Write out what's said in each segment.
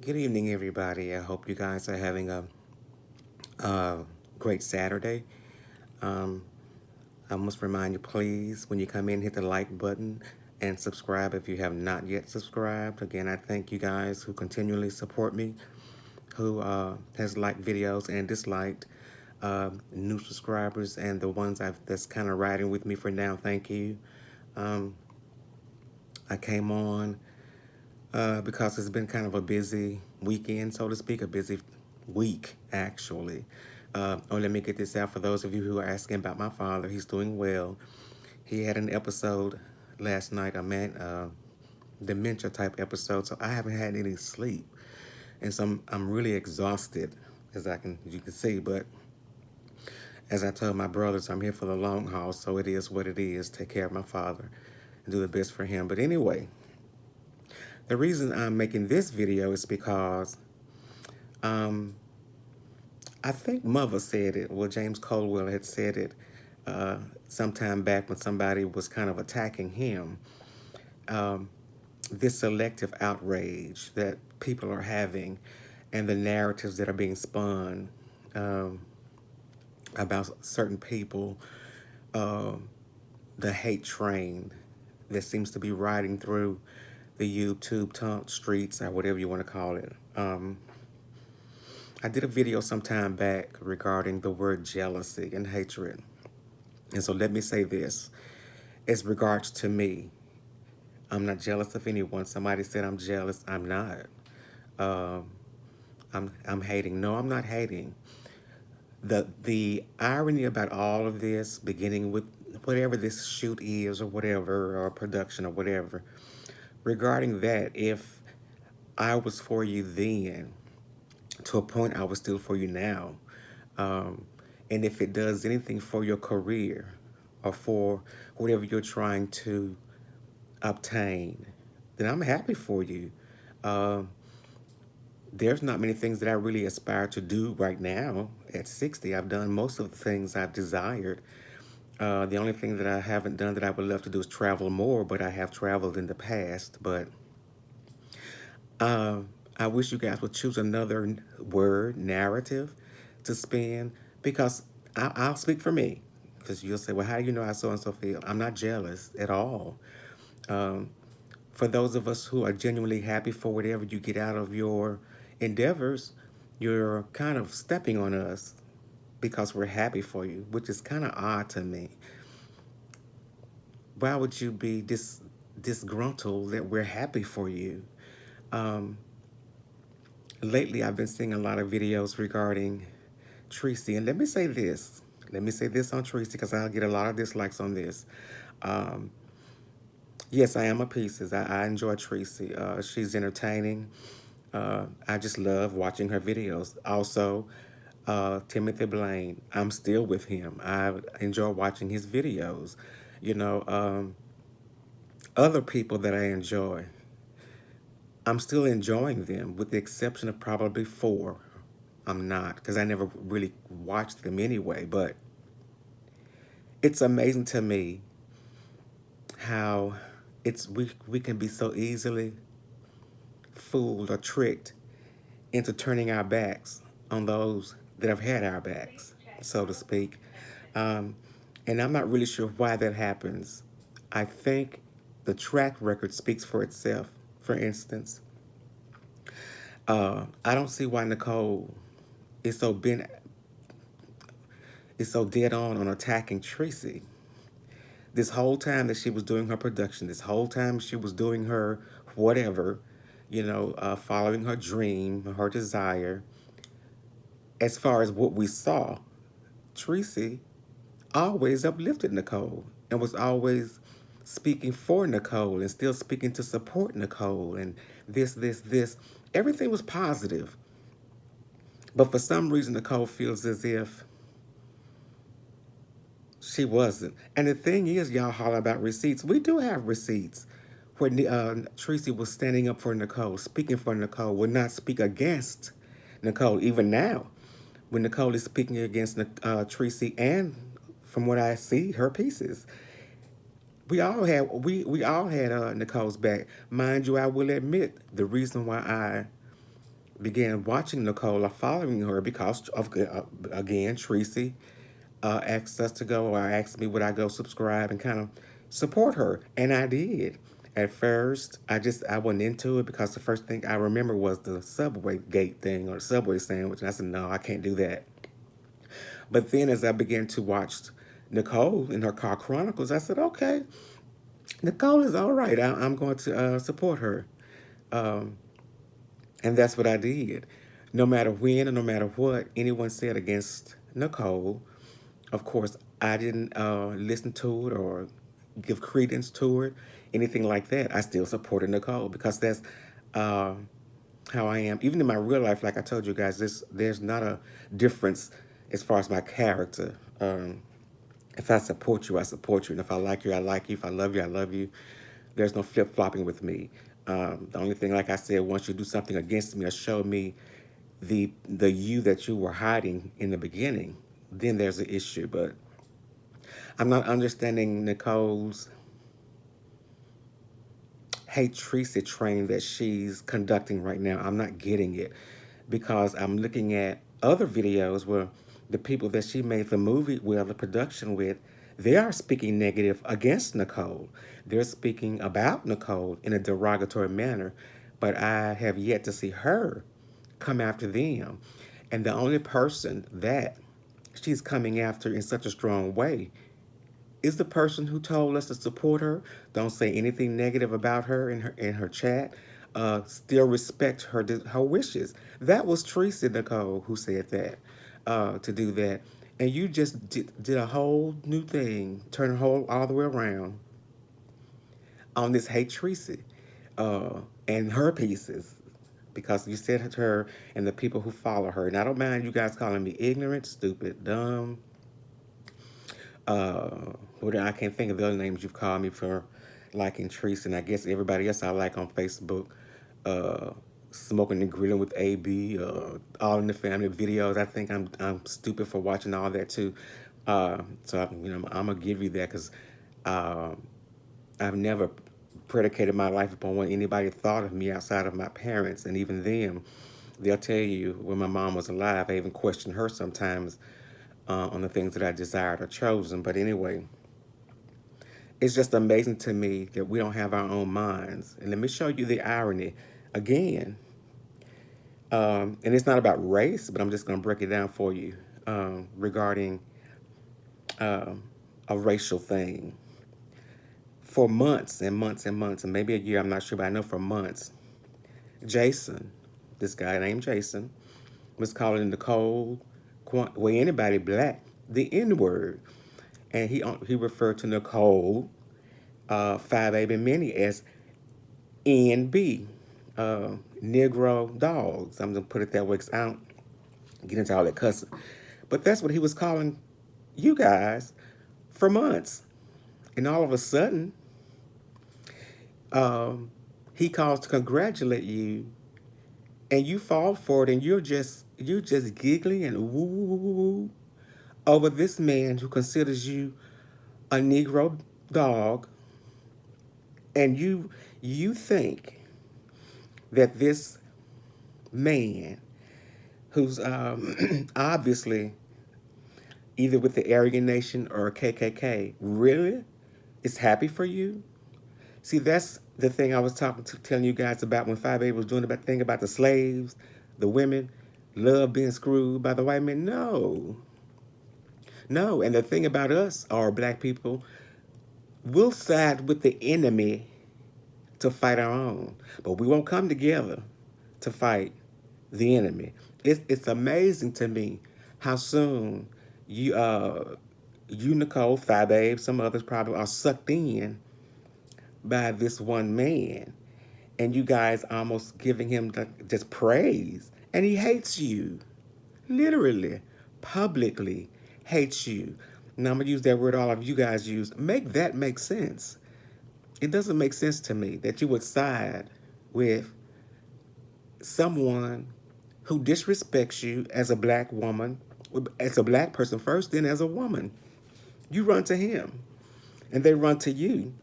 Good evening, everybody. I hope you guys are having a great Saturday. Um, I must remind you, please, when you come in, hit the like button and subscribe if you have not yet subscribed. Again, I thank you guys who continually support me, who has liked videos and disliked new subscribers, and the ones that's kind of riding with me for now. Thank you. Um, I came on because it's been kind of a busy weekend, so to speak, a busy week, actually. Let me get this out for those of you who are asking about my father. He's doing well. He had an episode last night, dementia type episode, so I haven't had any sleep. And so I'm really exhausted, as you can see. But as I told my brothers, I'm here for the long haul, so it is what it is. Take care of my father and do the best for him. But anyway, the reason I'm making this video is because um, I think Mother said it. Well, James Colwell had said it uh, sometime back when somebody was kind of attacking him. Um, this selective outrage that people are having and the narratives that are being spun um, about certain people, uh, the hate train that seems to be riding through the YouTube streets or whatever you want to call it. I did a video some time back regarding the word jealousy and hatred. And so let me say this. As regards to me, I'm not jealous of anyone. Somebody said I'm jealous. I'm not. Um, I'm hating. No, I'm not hating. The irony about all of this, beginning with whatever this shoot is or whatever, or production or whatever, regarding that, if I was for you then, to a point I was still for you now, um, and if it does anything for your career or for whatever you're trying to obtain, then I'm happy for you. Um, there's not many things that I really aspire to do right now. At 60, I've done most of the things I've desired. The only thing that I haven't done that I would love to do is travel more, but I have traveled in the past. But uh, I wish you guys would choose another word, narrative, to spin, because I'll speak for me. Because you'll say, well, how do you know how so and so feel? I'm not jealous at all. Um, for those of us who are genuinely happy for whatever you get out of your endeavors, you're kind of stepping on us because we're happy for you, which is kind of odd to me. Why would you be disgruntled that we're happy for you? Um, Lately, I've been seeing a lot of videos regarding Treecey, and let me say this. Let me say this on Treecey because I'll get a lot of dislikes on this. Um, yes, I am a Pieces. I enjoy Treecey. She's entertaining. I just love watching her videos. Also, Timothy Blaine, I'm still with him. I enjoy watching his videos. You know, other people that I enjoy, I'm still enjoying them with the exception of probably four. I'm not, because I never really watched them anyway. But it's amazing to me how we can be so easily fooled or tricked into turning our backs on those that have had our backs, so to speak. Um, and I'm not really sure why that happens. I think the track record speaks for itself. For instance, I don't see why Nicole is so bent is so dead on attacking Treecey. This whole time that she was doing her production, this whole time she was doing her whatever, following her dream, her desire. As far as what we saw, Treecey always uplifted Nicole and was always speaking for Nicole and still speaking to support Nicole and this. Everything was positive. But for some reason, Nicole feels as if she wasn't. And the thing is, y'all holler about receipts. We do have receipts where Treecey was standing up for Nicole, speaking for Nicole, would not speak against Nicole, even now, when Nicole is speaking against Treecey and, from what I see, her pieces. We all had Nicole's back. Mind you, I will admit the reason why I began watching Nicole or following her because of, again, Treecey asked us to go, or asked me would I go subscribe and kind of support her, and I did. At first, I went into it because the first thing I remember was the Subway gate thing or the Subway sandwich, and I said, no, I can't do that. But then as I began to watch Nicole in her car chronicles, I said, okay, Nicole is all right. I'm going to support her. Um, and that's what I did. No matter when and no matter what anyone said against Nicole, of course, I didn't listen to it or give credence to it, anything like that. I still supported Nicole because that's uh, how I am. Even in my real life, like I told you guys, there's not a difference as far as my character. If I support you, I support you. And if I like you, I like you. If I love you, I love you. There's no flip flopping with me. The only thing, like I said, once you do something against me or show me the you that you were hiding in the beginning, then there's an issue. But I'm not understanding Nicole's Hey Treecey train that she's conducting right now. I'm not getting it because I'm looking at other videos where the people that she made the movie with, the production with, they are speaking negative against Nicole. They're speaking about Nicole in a derogatory manner, but I have yet to see her come after them. And the only person that she's coming after in such a strong way is the person who told us to support her. Don't say anything negative about her in her chat. Still respect her wishes. That was Treecey Nicole who said that to do that, and you just did a whole new thing, turn the whole all the way around on this Hate Treecey and her pieces because you said to her and the people who follow her. And I don't mind you guys calling me ignorant, stupid, dumb, what I can't think of the other names you've called me for liking Treece, and I guess everybody else I like on Facebook, uh, smoking and grilling with AB, all in the family videos. I think I'm stupid for watching all that too. So I'm gonna give you that because uh, I've never predicated my life upon what anybody thought of me outside of my parents, and even them. They'll tell you when my mom was alive, I even questioned her sometimes on the things that I desired or chosen. But anyway, it's just amazing to me that we don't have our own minds. And let me show you the irony again. And it's not about race, but I'm just going to break it down for you regarding um, a racial thing. For months and months and months, and maybe a year, I'm not sure, but I know for months, Jason, this guy named Jason, was calling Nicole, well, anybody black, the N word. And he referred to Nicole, Five Baby Minnie as NB, Negro dogs. I'm gonna put it that way because I don't get into all that cussing. But that's what he was calling you guys for months. And all of a sudden, he calls to congratulate you, and you fall for it, and you're just giggling and woo woo woo woo over this man who considers you a Negro dog, and you think that this man who's obviously either with the Aryan Nation or KKK really is happy for you. See, that's the thing I was telling you guys about when 5A was doing that thing about the slaves, the women, love being screwed by the white men. No, no. And the thing about us, our black people, we'll side with the enemy to fight our own, but we won't come together to fight the enemy. It's amazing to me how soon you Nicole, Fat Babe, some others probably are sucked in by this one man, and you guys almost giving him just praise, and he hates you, literally, publicly hates you. Now I'm gonna use that word all of you guys use. Make that make sense. It doesn't make sense to me that you would side with someone who disrespects you as a black woman, as a black person first, then as a woman. You run to him, and they run to you,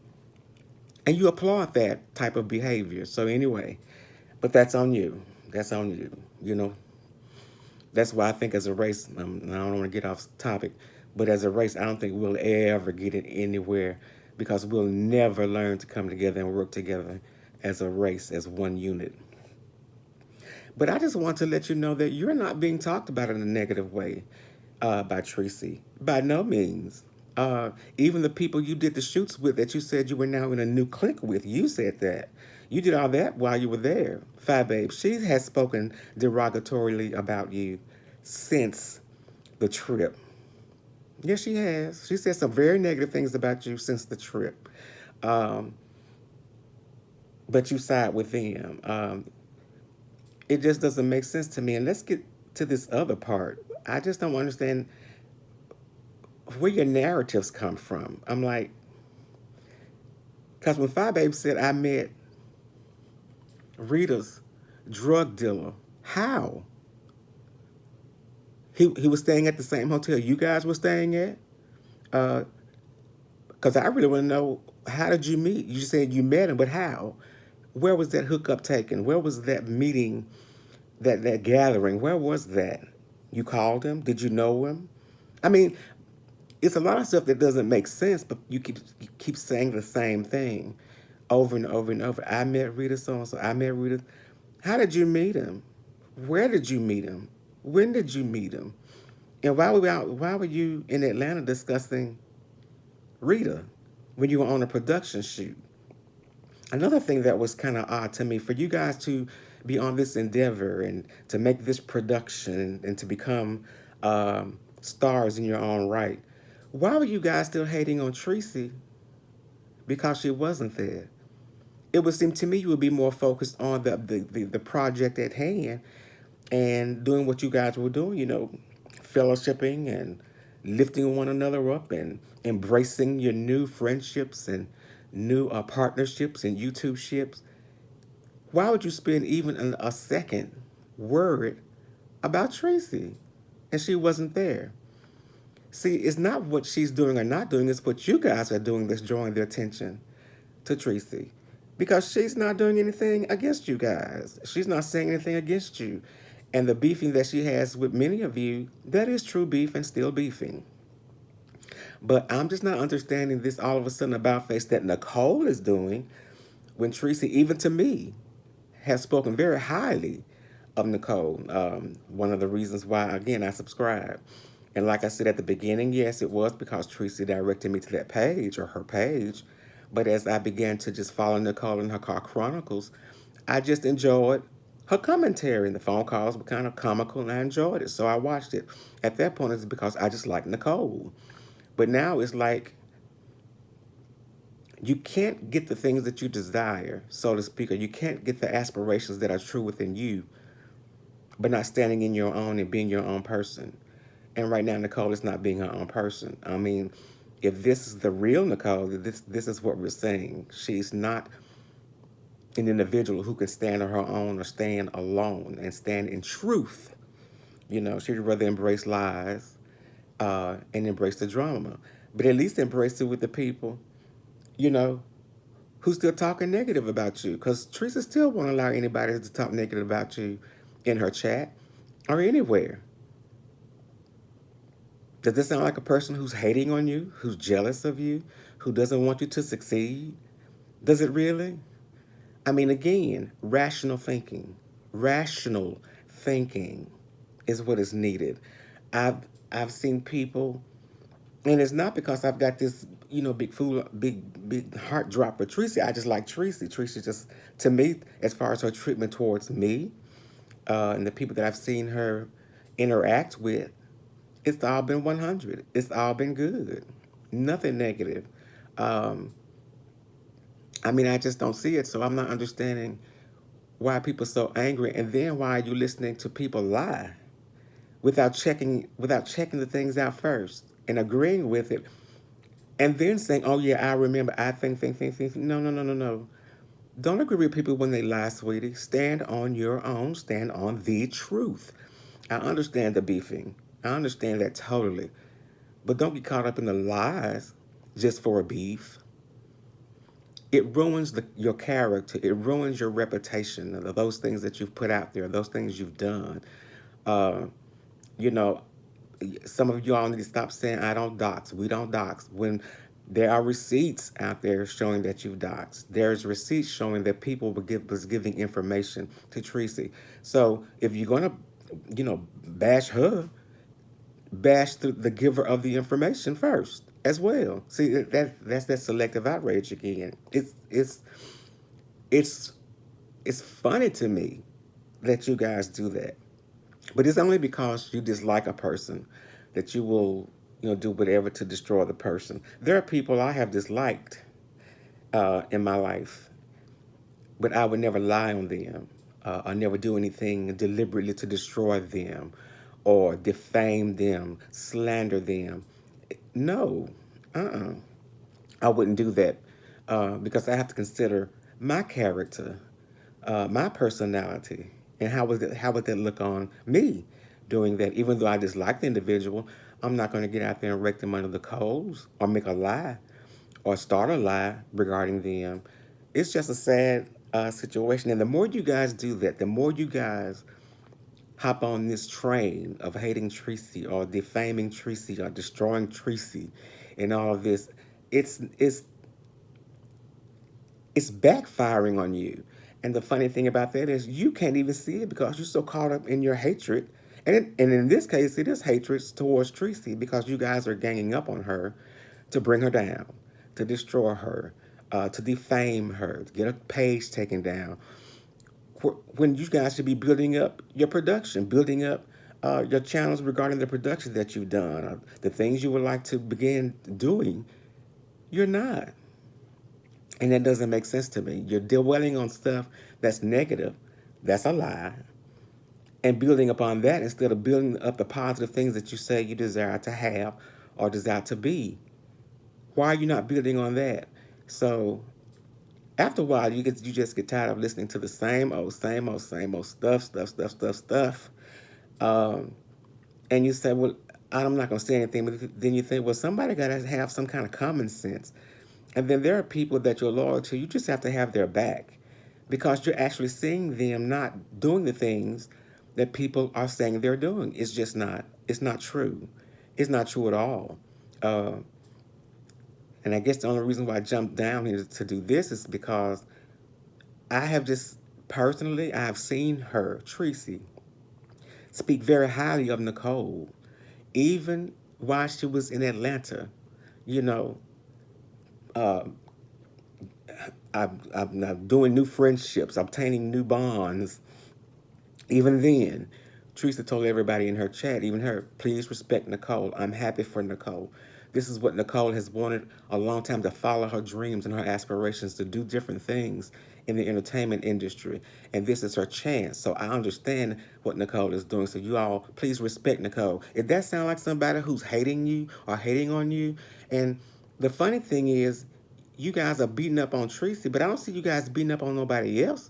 and you applaud that type of behavior. So anyway, but that's on you. That's on you. You know, that's why I think as a race, I don't want to get off topic, but as a race, I don't think we'll ever get it anywhere because we'll never learn to come together and work together as a race, as one unit. But I just want to let you know that you're not being talked about in a negative way by Treecey. By no means. Even the people you did the shoots with that you said you were now in a new clique with, you said that. You did all that while you were there. Fi Babe, she has spoken derogatorily about you since the trip. Yes, she has. She said some very negative things about you since the trip. Um, but you side with them. It just doesn't make sense to me. And let's get to this other part. I just don't understand where your narratives come from. I'm like, because when Fi Babe said I met Rita's drug dealer, how? He was staying at the same hotel you guys were staying at? Because I really want to know, how did you meet? You said you met him, but how? Where was that hookup taken? Where was that meeting, that gathering? Where was that? You called him? Did you know him? I mean, it's a lot of stuff that doesn't make sense, but you keep saying the same thing over and over and over. I met Rita so and so. I met Rita. How did you meet him? Where did you meet him? When did you meet him? And why were you in Atlanta discussing Rita when you were on a production shoot? Another thing that was kind of odd to me, for you guys to be on this endeavor and to make this production and to become stars in your own right, why were you guys still hating on Treecey because she wasn't there? It would seem to me you would be more focused on the project at hand and doing what you guys were doing, fellowshipping and lifting one another up and embracing your new friendships and new partnerships and YouTube ships. Why would you spend even a second worried about Treecey and she wasn't there? See, it's not what she's doing or not doing, it's what you guys are doing that's drawing the attention to Treecey. Because she's not doing anything against you guys. She's not saying anything against you. And the beefing that she has with many of you, that is true beef and still beefing. But I'm just not understanding this all of a sudden about face that Nicole is doing when Treecey, even to me, has spoken very highly of Nicole. One of the reasons why, again, I subscribe. And like I said at the beginning, yes, it was because Treecey directed me to that page or her page. But as I began to just follow Nicole in her car chronicles, I just enjoyed her commentary. And the phone calls were kind of comical, and I enjoyed it. So I watched it. At that point, it's because I just like Nicole. But now it's like you can't get the things that you desire, so to speak, or you can't get the aspirations that are true within you, but not standing in your own and being your own person. And right now, Nicole is not being her own person. I mean, if this is the real Nicole, this is what we're saying. She's not an individual who can stand on her own or stand alone and stand in truth. She'd rather embrace lies and embrace the drama, but at least embrace it with the people, you know, who's still talking negative about you. Because Teresa still won't allow anybody to talk negative about you in her chat or anywhere. Does this sound like a person who's hating on you, who's jealous of you, who doesn't want you to succeed? Does it really? I mean, again, rational thinking. Rational thinking is what is needed. I've seen people, and it's not because I've got this, big heart drop for Treecey. I just like Treecey. Treecey just, to me, as far as her treatment towards me, and the people that I've seen her interact with, it's all been 100. It's all been good. Nothing negative. Um, I mean, I just don't see it, so I'm not understanding why people are so angry, and then why are you listening to people lie without checking the things out first and agreeing with it, and then saying, "Oh yeah, I remember. I think." No, no, no, no, no. Don't agree with people when they lie, sweetie. Stand on your own. Stand on the truth. I understand the beefing. I understand that totally. But don't get caught up in the lies just for a beef. it ruins your character. It ruins your reputation of those things that you've put out there, those things you've done. Uh, you know, some of you all need to stop saying, I don't dox. We don't dox. When there are receipts out there showing that you've doxed, there's receipts showing that people was giving information to Treecey. So if you're going to, bash her, bash the giver of the information first as well. See, that's that selective outrage again. It's it's funny to me that you guys do that. But it's only because you dislike a person that you will, do whatever to destroy the person. There are people I have disliked in my life, but I would never lie on them. I never do anything deliberately to destroy them or defame them, slander them. No, I wouldn't do that because I have to consider my character, my personality, and how would that look on me doing that? Even though I dislike the individual, I'm not going to get out there and rake them under the coals or make a lie or start a lie regarding them. It's just a sad situation, and the more you guys do that, the more you guys hop on this train of hating Treecey or defaming Treecey or destroying Treecey and all of this, it's it's it's backfiring on you. And the funny thing about that is you can't even see it because you're so caught up in your hatred. And in this case, it is hatred towards Treecey because you guys are ganging up on her to bring her down, to destroy her, to defame her, to get a page taken down. When you guys should be building up your production, building up your channels regarding the production that you've done, the things you would like to begin doing, you're not. And that doesn't make sense to me. You're dwelling on stuff that's negative, that's a lie, and building upon that instead of building up the positive things that you say you desire to have or desire to be. Why are you not building on that? So after a while, you just get tired of listening to the same old stuff. Um, and you say, well, I'm not going to say anything. But then you think, well, somebody got to have some kind of common sense. And then there are people that you're loyal to. You just have to have their back because you're actually seeing them not doing the things that people are saying they're doing. It's just not. It's not true. It's not true at all. Uh, and I guess the only reason why I jumped down here to do this is because I have just personally, I have seen her, Treecey, speak very highly of Nicole, even while she was in Atlanta. You know, uh, I'm doing new friendships, obtaining new bonds. Even then, Teresa told everybody in her chat, even her, please respect Nicole. I'm happy for Nicole. This is what Nicole has wanted a long time, to follow her dreams and her aspirations, to do different things in the entertainment industry. And this is her chance. So I understand what Nicole is doing. So you all, please respect Nicole. If that sounds like somebody who's hating you or hating on you, and the funny thing is, you guys are beating up on Treecey, but I don't see you guys beating up on nobody else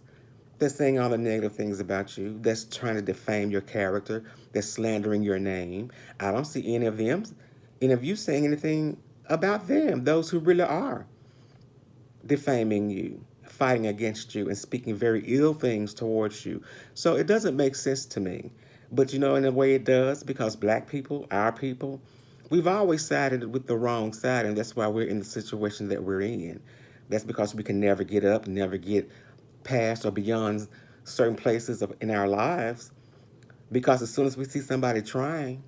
that's saying all the negative things about you, that's trying to defame your character, that's slandering your name. I don't see any of you saying anything about them, those who really are defaming you, fighting against you, and speaking very ill things towards you. So it doesn't make sense to me. But in a way it does, because black people, our people, we've always sided with the wrong side, and that's why we're in the situation that we're in. That's because we can never get up, never get past or beyond certain places in our lives. Because as soon as we see somebody trying,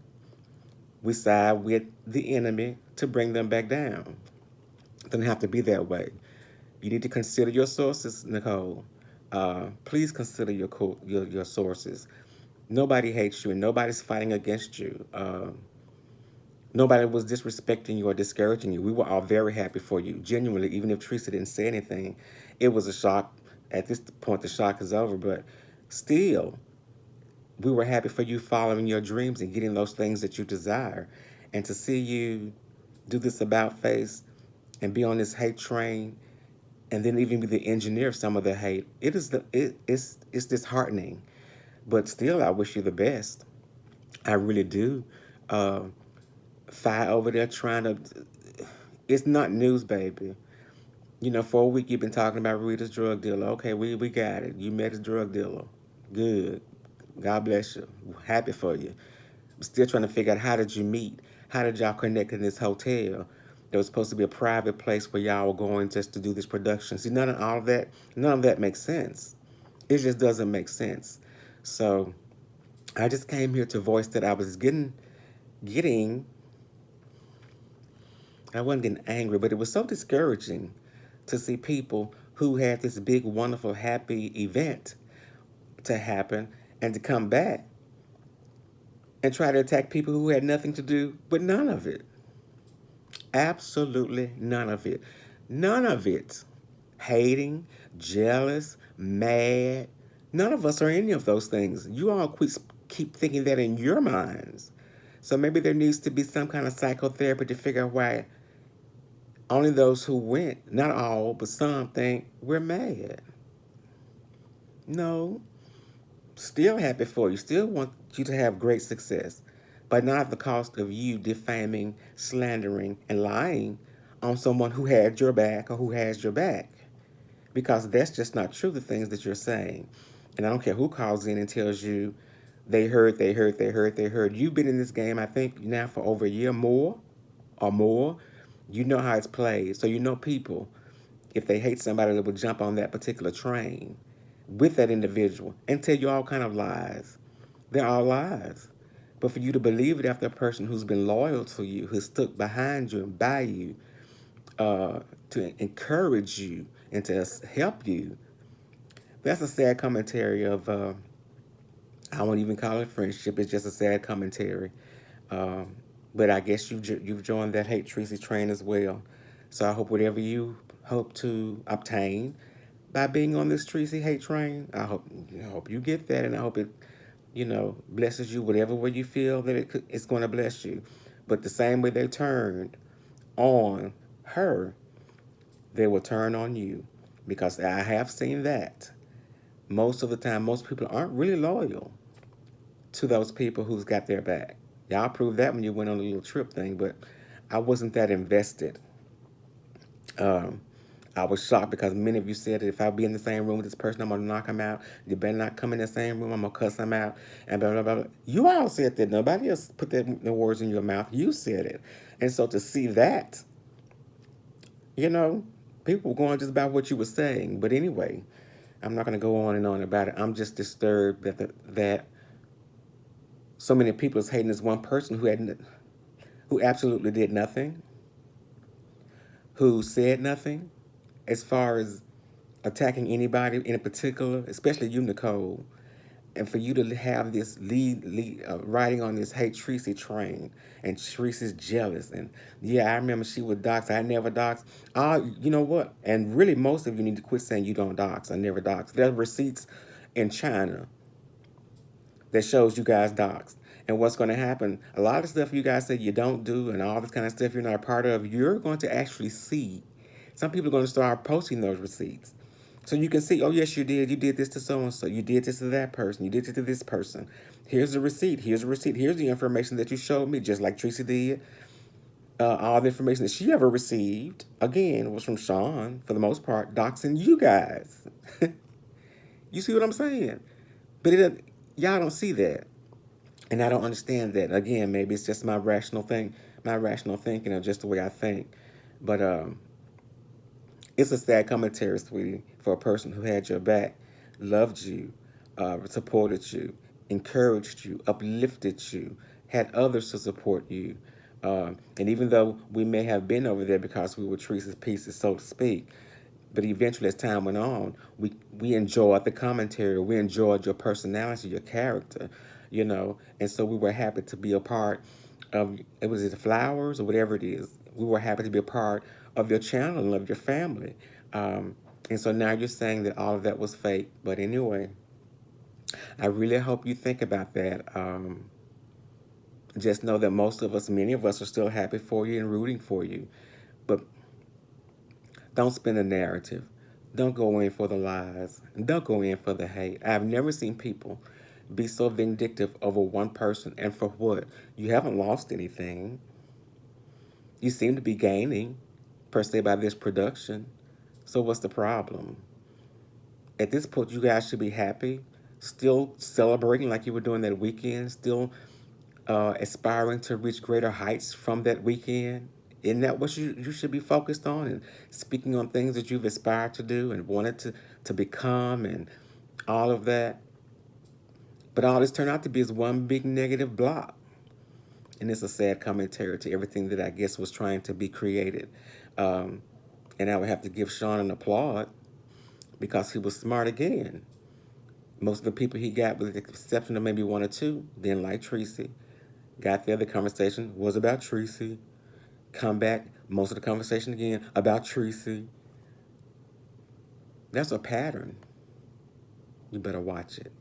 we side with the enemy to bring them back down. It doesn't have to be that way. You need to consider your sources, Nicole. Please consider your sources. Nobody hates you, and nobody's fighting against you. Nobody was disrespecting you or discouraging you. We were all very happy for you, genuinely. Even if Teresa didn't say anything, it was a shock. At this point, the shock is over, but still, we were happy for you following your dreams and getting those things that you desire. And to see you do this about face and be on this hate train, and then even be the engineer of some of the hate, it's disheartening. But still, I wish you the best. I really do. Uh, Fi over there trying to. It's not news, baby. For a week you've been talking about Rita's drug dealer. Okay, we got it. You met a drug dealer. Good. God bless you. Happy for you. Still trying to figure out, how did you meet? How did y'all connect in this hotel? There was supposed to be a private place where y'all were going just to do this production. See, none of that makes sense. It just doesn't make sense. So I just came here to voice that I was getting, I wasn't getting angry, but it was so discouraging to see people who had this big, wonderful, happy event to happen and to come back and try to attack people who had nothing to do with none of it. Absolutely none of it. None of it. Hating, jealous, mad. None of us are any of those things. You all keep thinking that in your minds. So maybe there needs to be some kind of psychotherapy to figure out why only those who went, not all, but some, think we're mad. No, still happy for you. Still want you to have great success, but not at the cost of you defaming, slandering, and lying on someone who had your back or who has your back. Because that's just not true, the things that you're saying. And I don't care who calls in and tells you they heard, they heard, they heard, they heard. You've been in this game, I think, now for over a year more or more. You know how it's played. So you know people, if they hate somebody, they will jump on that particular train with that individual and tell you all kind of lies. They're all lies. But for you to believe it after a person who's been loyal to you, who's stuck behind you and by you, to encourage you and to help you, that's a sad commentary of, I won't even call it friendship. It's just a sad commentary. Um, but I guess you've joined that hate Treecey train as well. So I hope whatever you hope to obtain by being on this Treecey hate train, I hope you get that, and I hope it, blesses you whatever way you feel that it's going to bless you. But the same way they turned on her, they will turn on you, because I have seen that. Most of the time, most people aren't really loyal to those people who's got their back. Y'all proved that when you went on the little trip thing, but I wasn't that invested. Um, I was shocked because many of you said that if I be in the same room with this person, I'm gonna knock him out. You better not come in the same room. I'm gonna cuss him out, and blah blah blah. You all said that. Nobody else put the words in your mouth. You said it, and so to see that, you know, people were going just about what you were saying. But anyway, I'm not gonna go on and on about it. I'm just disturbed that so many people is hating this one person who absolutely did nothing, who said nothing, as far as attacking anybody in particular, especially you, Nicole, and for you to have this riding on this hate Treecey train, and Treecey's jealous, and yeah, I remember she would dox. I never dox. You know what? And really, most of you need to quit saying you don't dox. I never dox. There are receipts in China that shows you guys doxed. And what's going to happen, a lot of stuff you guys say you don't do and all this kind of stuff you're not a part of, you're going to actually see. Some people are going to start posting those receipts. So you can see, oh, yes, you did. You did this to so-and-so. You did this to that person. You did it to this person. Here's the receipt. Here's the receipt. Here's the information that you showed me, just like Treecey did. All the information that she ever received, again, was from Sean, for the most part, doxing you guys. You see what I'm saying? But y'all don't see that. And I don't understand that. Again, maybe it's just my rational thinking, or just the way I think. But it's a sad commentary, sweetie, for a person who had your back, loved you, supported you, encouraged you, uplifted you, had others to support you. And even though we may have been over there because we were Teresa's pieces, so to speak, but eventually, as time went on, we enjoyed the commentary. We enjoyed your personality, your character, And so we were happy to be a part of, it was the flowers or whatever it is. We were happy to be a part of your channel and of your family. And so now you're saying that all of that was fake. But anyway, I really hope you think about that. Just know that many of us are still happy for you and rooting for you. But don't spin a narrative. Don't go in for the lies. Don't go in for the hate. I've never seen people be so vindictive over one person. And for what? You haven't lost anything. You seem to be gaining, per se, by this production. So what's the problem? At this point, you guys should be happy, still celebrating like you were doing that weekend, still aspiring to reach greater heights from that weekend. Isn't that what you should be focused on, and speaking on things that you've aspired to do and wanted to become and all of that? But all this turned out to be is one big negative block. And it's a sad commentary to everything that I guess was trying to be created. Um, and I would have to give Sean an applaud because he was smart again. Most of the people he got, with the exception of maybe one or two, didn't like Treecey. Got there, the conversation was about Treecey. Come back, most of the conversation again about Treecey. That's a pattern. You better watch it.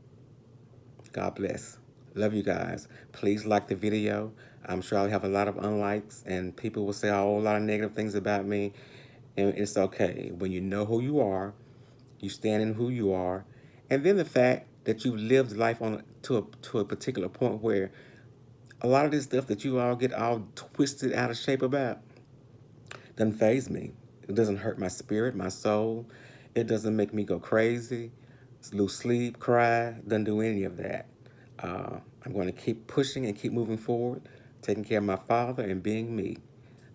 God bless. Love you guys. Please like the video. I'm sure I'll have a lot of unlikes and people will say a whole lot of negative things about me. And it's okay. When you know who you are, you stand in who you are, and then the fact that you've lived life to a particular point where a lot of this stuff that you all get all twisted out of shape about doesn't faze me. It doesn't hurt my spirit, my soul. It doesn't make me go crazy, lose sleep, cry. Doesn't do any of that. I'm going to keep pushing and keep moving forward, taking care of my father and being me.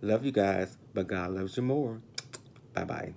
Love you guys, but God loves you more. Bye-bye.